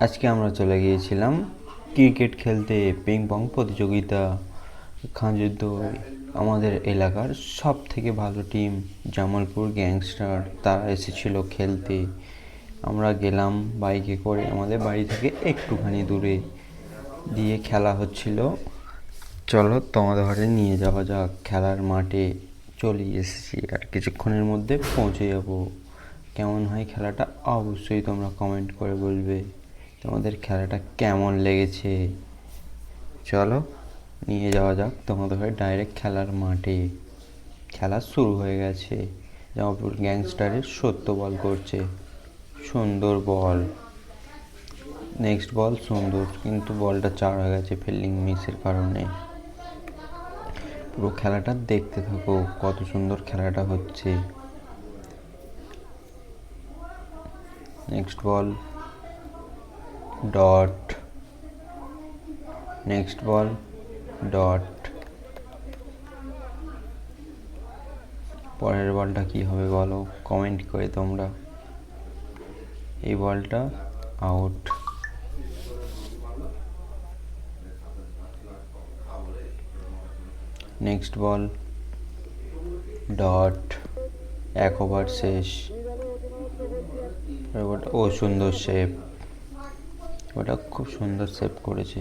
আজকে আমরা চলে গিয়েছিলাম ক্রিকেট খেলতে, পিং পং প্রতিযোগিতা খাঁজুদ্দোয়। আমাদের এলাকার সব থেকে ভালো টিম জামালপুর গ্যাংস্টার, তারা এসেছিল খেলতে। আমরা গেলাম বাইকে করে, আমাদের বাড়ি থেকে একটুখানি দূরে দিয়ে খেলা হচ্ছিল। চলো তোমাদের ঘরে নিয়ে যাওয়া যাক। খেলার মাঠে চলে এসেছি, আর কিছুক্ষণের মধ্যে পৌঁছে যাব। কেমন হয় খেলাটা অবশ্যই তোমরা কমেন্ট করে বলবে তোমাদের খেলাটা কেমন লেগেছে। চলো নিয়ে যাওয়া যাক তোমাদের ঘরে ডাইরেক্ট খেলার মাঠে। খেলা শুরু হয়ে গেছে। জামালপুর গ্যাংস্টারের সত্য বল করছে, সুন্দর বল। নেক্সট বল সুন্দর, কিন্তু বলটা চার হয়ে গেছে ফিল্ডিং মিসের কারণে। পুরো খেলাটা দেখতে থাকো, কত সুন্দর খেলাটা হচ্ছে। Next ball dot, next ball dot. পরের বলটা কি হবে বলো কমেন্ট করে তোমরা। এই বলটা আউট। নেক্সট বল ডট, এক ওভার শেষ। ও সুন্দর সেভ, ওটা খুব সুন্দর সেভ করেছে।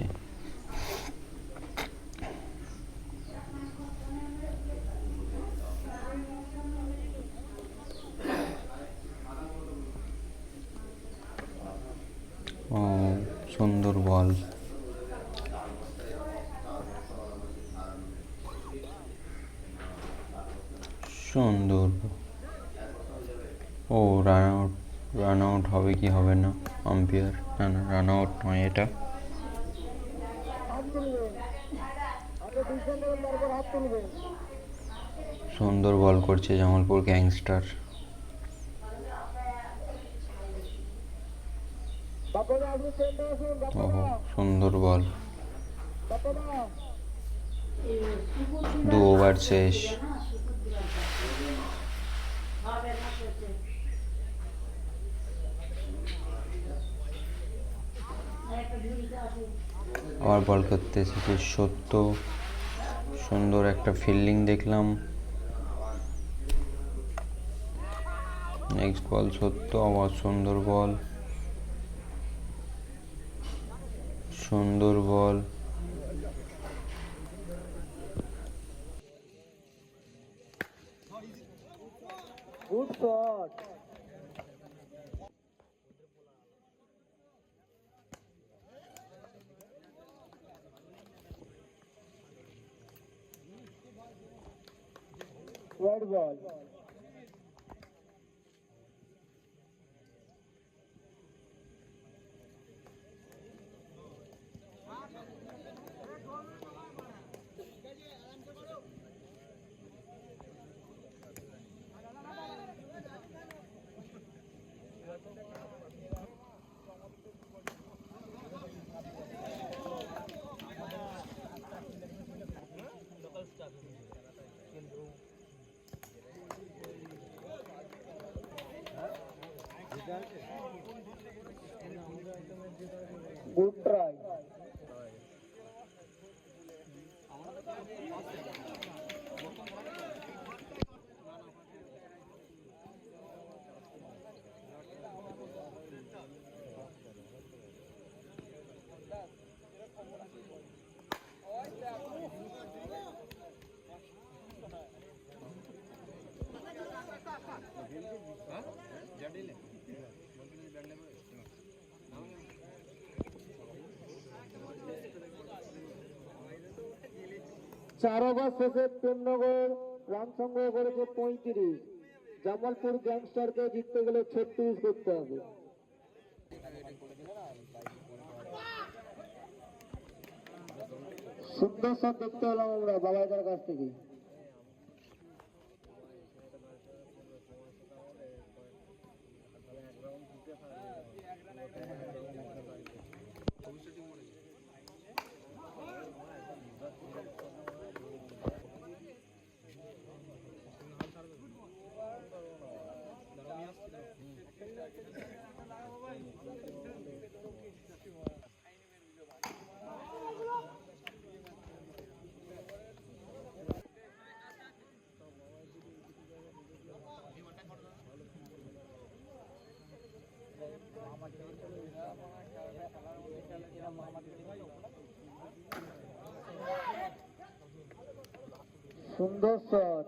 ও সুন্দর বল। সুন্দর। ও রান আউট, রান আউট হবে কি হবে না, আম্পায়ার না না রান আউট নয় এটা। সুন্দর বল করছে জামালপুর গ্যাংস্টার। ওহো সুন্দর বল। 2 ওভার শেষ। আবার বল করতে এসেছে সত্য, সুন্দর একটা ফিল্ডিং দেখলাম। নেক্সট বল সত্য, আবার সুন্দর বল, সুন্দর ball. Good shot. Wide ball. Good try. চার ওভার শেষে প্রেমনগর রান সংগ্রহ করেছে 35। জামালপুর গ্যাংস্টারকে জিততে গেলে 36 করতে হবে। সুন্দর শট দেখতে হলাম আমরা বাবাইদার কাছ থেকে। সুন্দর শট।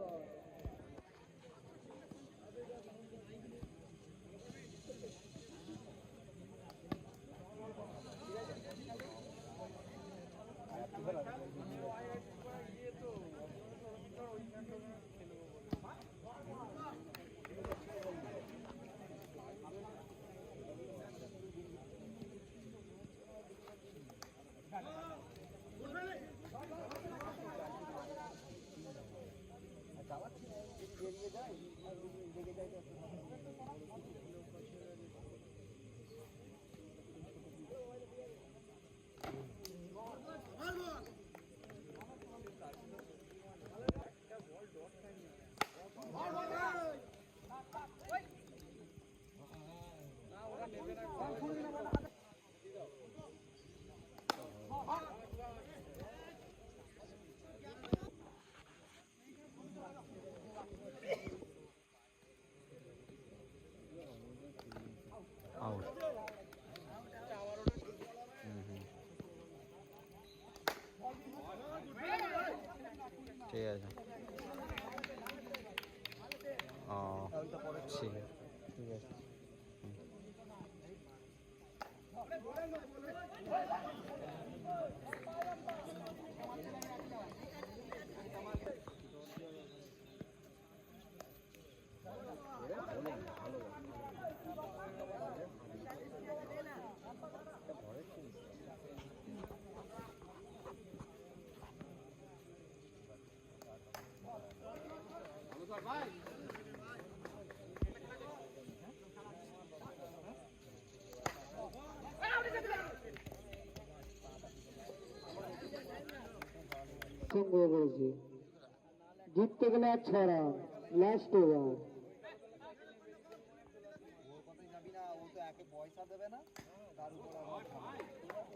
আউট। ঠিক আছে। ও ঠিক আছে। সংগ্রহ করেছে, জিততে গেলে আর 6 run. Last over.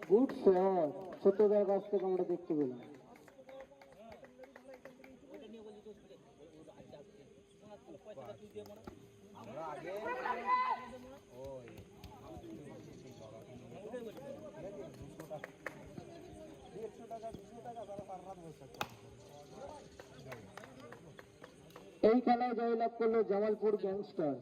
Good shot সত্যদার কাছ থেকে আমরা দেখতে পেলাম। এই খেলায় জয়লাভ করলো জামালপুর গ্যাংস্টার।